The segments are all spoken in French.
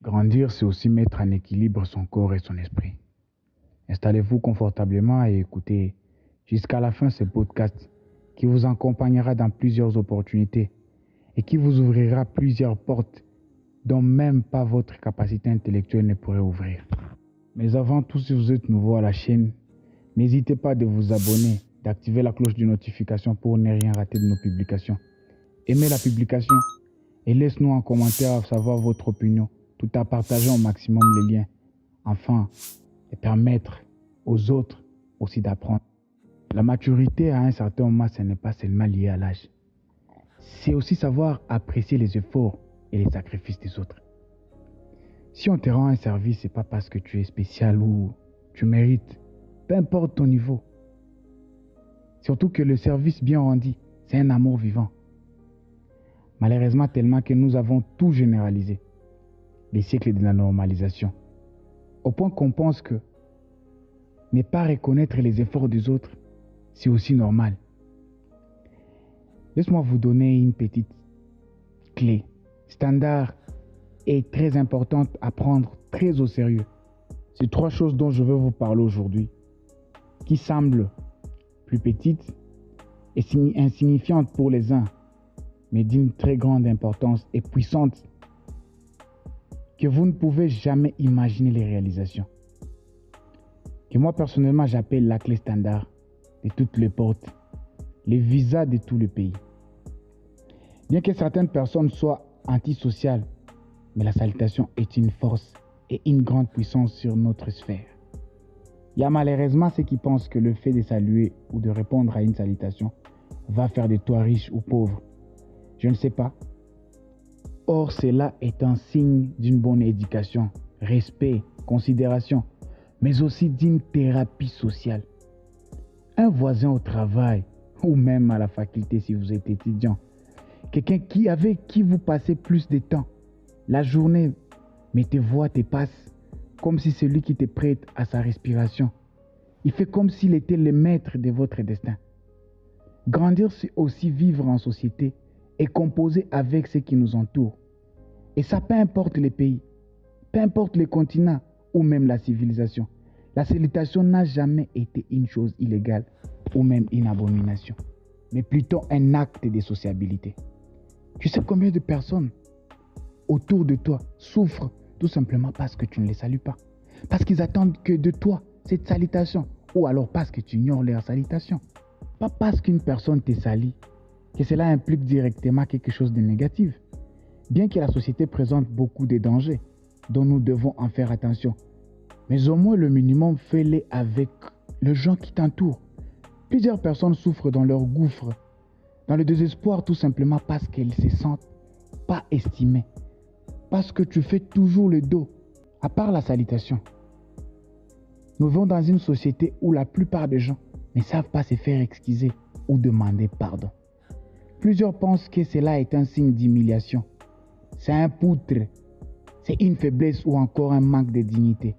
Grandir, c'est aussi mettre en équilibre son corps et son esprit. Installez-vous confortablement et écoutez jusqu'à la fin ce podcast qui vous accompagnera dans plusieurs opportunités et qui vous ouvrira plusieurs portes dont même pas votre capacité intellectuelle ne pourrait ouvrir. Mais avant tout, si vous êtes nouveau à la chaîne, n'hésitez pas de vous abonner, d'activer la cloche de notification pour ne rien rater de nos publications. Aimez la publication et laissez-nous en commentaire savoir votre opinion, tout en partageant au maximum les liens, afin de permettre aux autres aussi d'apprendre. La maturité à un certain moment, ce n'est pas seulement lié à l'âge. C'est aussi savoir apprécier les efforts et les sacrifices des autres. Si on te rend un service, ce n'est pas parce que tu es spécial ou tu mérites, peu importe ton niveau. Surtout que le service bien rendu, c'est un amour vivant. Malheureusement, tellement que nous avons tout généralisé, les siècles de la normalisation, au point qu'on pense que ne pas reconnaître les efforts des autres, c'est aussi normal. Laisse-moi vous donner une petite clé standard et très importante à prendre très au sérieux. C'est 3 choses dont je veux vous parler aujourd'hui, qui semblent plus petites et insignifiantes pour les uns, mais d'une très grande importance et puissante, que vous ne pouvez jamais imaginer les réalisations. Que moi personnellement j'appelle la clé standard de toutes les portes, les visas de tout le pays. Bien que certaines personnes soient antisociales, mais la salutation est une force et une grande puissance sur notre sphère. Il y a malheureusement ceux qui pensent que le fait de saluer ou de répondre à une salutation va faire de toi riche ou pauvre. Je ne sais pas. Or, cela est un signe d'une bonne éducation, respect, considération, mais aussi d'une thérapie sociale. Un voisin au travail ou même à la faculté si vous êtes étudiant, quelqu'un avec qui vous passez plus de temps, la journée, mais tes voix te passent comme si c'est lui qui te prête à sa respiration. Il fait comme s'il était le maître de votre destin. Grandir, c'est aussi vivre en société et composer avec ceux qui nous entourent. Et ça, peu importe les pays, peu importe les continents ou même la civilisation. La salutation n'a jamais été une chose illégale ou même une abomination, mais plutôt un acte de sociabilité. Tu sais combien de personnes autour de toi souffrent tout simplement parce que tu ne les salues pas, parce qu'ils attendent que de toi cette salutation, ou alors parce que tu ignores leur salutation. Pas parce qu'une personne te salue que cela implique directement quelque chose de négatif. Bien que la société présente beaucoup de dangers dont nous devons en faire attention, mais au moins le minimum, fais-le avec les gens qui t'entourent. Plusieurs personnes souffrent dans leur gouffre, dans le désespoir tout simplement parce qu'elles se sentent pas estimées, parce que tu fais toujours le dos, à part la salutation. Nous vivons dans une société où la plupart des gens ne savent pas se faire excuser ou demander pardon. Plusieurs pensent que cela est un signe d'humiliation. C'est un poutre, c'est une faiblesse ou encore un manque de dignité.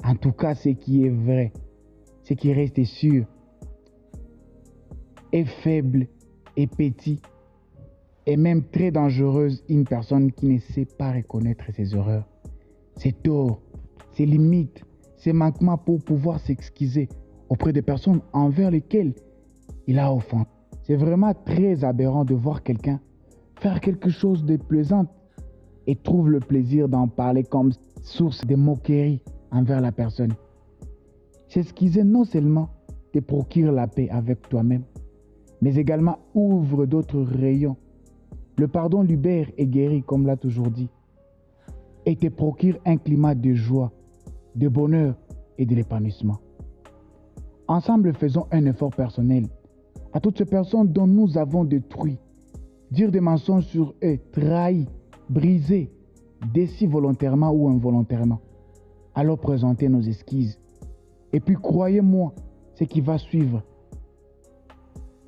En tout cas, ce qui est vrai, ce qui reste sûr, est faible et petit, et même très dangereuse, une personne qui ne sait pas reconnaître ses erreurs, ses torts, ses limites, ses manquements pour pouvoir s'excuser auprès des personnes envers lesquelles il a offensé. C'est vraiment très aberrant de voir quelqu'un faire quelque chose de plaisant et trouve le plaisir d'en parler comme source de moquerie envers la personne. S'excuser non seulement te procure la paix avec toi-même, mais également ouvre d'autres rayons. Le pardon libère et guérit, comme l'a toujours dit, et te procure un climat de joie, de bonheur et de l'épanouissement. Ensemble, faisons un effort personnel à toutes ces personnes dont nous avons détruit, dire des mensonges sur eux, trahi, brisé, déçu volontairement ou involontairement. Alors présentez nos excuses. Et puis croyez-moi, ce qui va suivre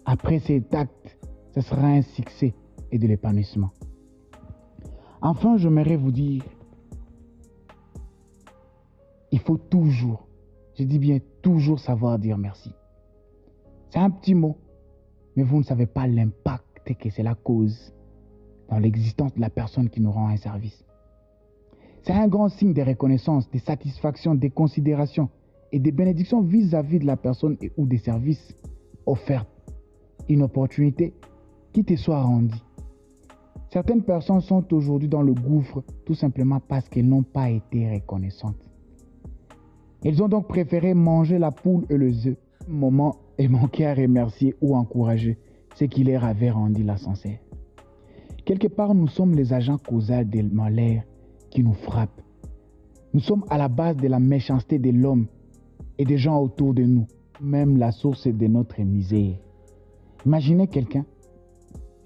après cet acte, ce sera un succès et de l'épanouissement. Enfin, j'aimerais vous dire, il faut toujours, je dis bien toujours savoir dire merci. C'est un petit mot, mais vous ne savez pas l'impact que cela cause dans l'existence de la personne qui nous rend un service. C'est un grand signe de reconnaissance, de satisfaction, de considération et de bénédiction vis-à-vis de la personne ou des services offerts. Une opportunité qui te soit rendue. Certaines personnes sont aujourd'hui dans le gouffre tout simplement parce qu'elles n'ont pas été reconnaissantes. Elles ont donc préféré manger la poule et les œufs, moment et manquer à remercier ou encourager ce qui leur avait rendu l'ascenseur. Quelque part, nous sommes les agents causaux des malheurs qui nous frappent. Nous sommes à la base de la méchanceté de l'homme et des gens autour de nous, même la source de notre misère. Imaginez quelqu'un,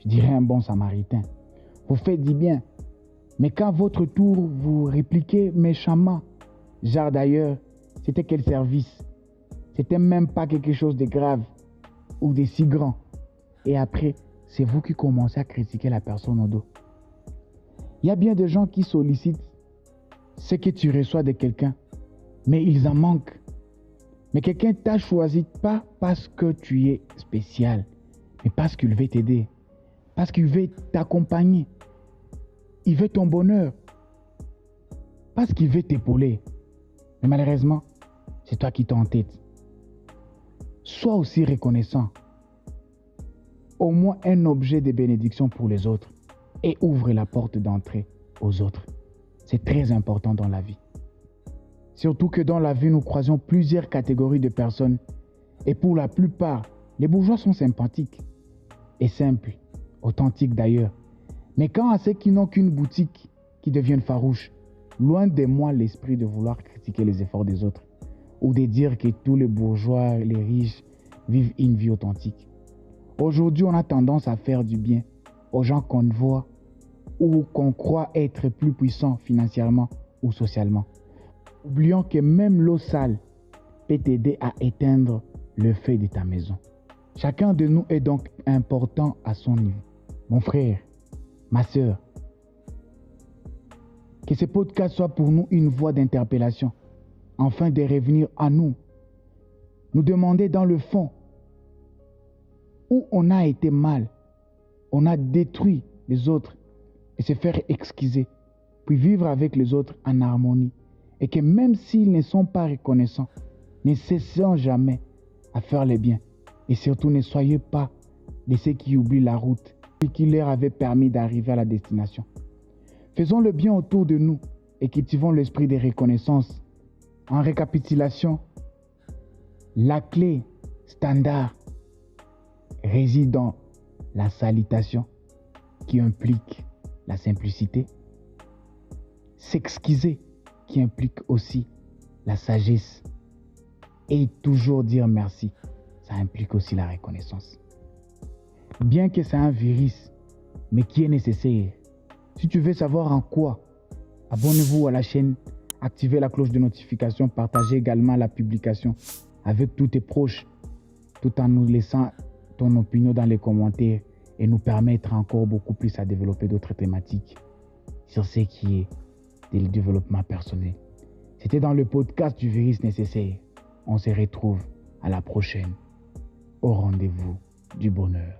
je dirais un bon samaritain, vous faites du bien, mais qu'à votre tour vous répliquez méchamment, genre d'ailleurs, c'était quel service? C'était même pas quelque chose de grave ou de si grand. Et après, c'est vous qui commencez à critiquer la personne au dos. Il y a bien des gens qui sollicitent ce que tu reçois de quelqu'un, mais ils en manquent. Mais quelqu'un t'a choisi pas parce que tu es spécial, mais parce qu'il veut t'aider, parce qu'il veut t'accompagner. Il veut ton bonheur, parce qu'il veut t'épauler. Mais malheureusement, c'est toi qui t'es en tête. Sois aussi reconnaissant. Au moins un objet de bénédiction pour les autres et ouvre la porte d'entrée aux autres. C'est très important dans la vie. Surtout que dans la vie, nous croisons plusieurs catégories de personnes et pour la plupart, les bourgeois sont sympathiques et simples, authentiques d'ailleurs. Mais quand à ceux qui n'ont qu'une boutique qui deviennent farouches, loin de moi l'esprit de vouloir critiquer les efforts des autres ou de dire que tous les bourgeois, les riches, vivent une vie authentique. Aujourd'hui, on a tendance à faire du bien aux gens qu'on voit ou qu'on croit être plus puissants financièrement ou socialement. Oublions que même l'eau sale peut t'aider à éteindre le feu de ta maison. Chacun de nous est donc important à son niveau. Mon frère, ma sœur, que ce podcast soit pour nous une voie d'interpellation, afin de revenir à nous, nous demander dans le fond où on a été mal, on a détruit les autres et se faire excuser, puis vivre avec les autres en harmonie. Et que même s'ils ne sont pas reconnaissants, ne cessons jamais à faire le bien. Et surtout, ne soyez pas de ceux qui oublient la route et qui leur avait permis d'arriver à la destination. Faisons le bien autour de nous et cultivons l'esprit de reconnaissance. En récapitulation, la clé standard réside dans la salutation qui implique la simplicité, s'excuser qui implique aussi la sagesse et toujours dire merci, ça implique aussi la reconnaissance. Bien que c'est un virus, mais qui est nécessaire. Si tu veux savoir en quoi, abonnez-vous à la chaîne, activez la cloche de notification, partagez également la publication avec tous tes proches, tout en nous laissant ton opinion dans les commentaires et nous permettre encore beaucoup plus à développer d'autres thématiques sur ce qui est le développement personnel. C'était dans le podcast du virus nécessaire. On se retrouve à la prochaine, au rendez-vous du bonheur.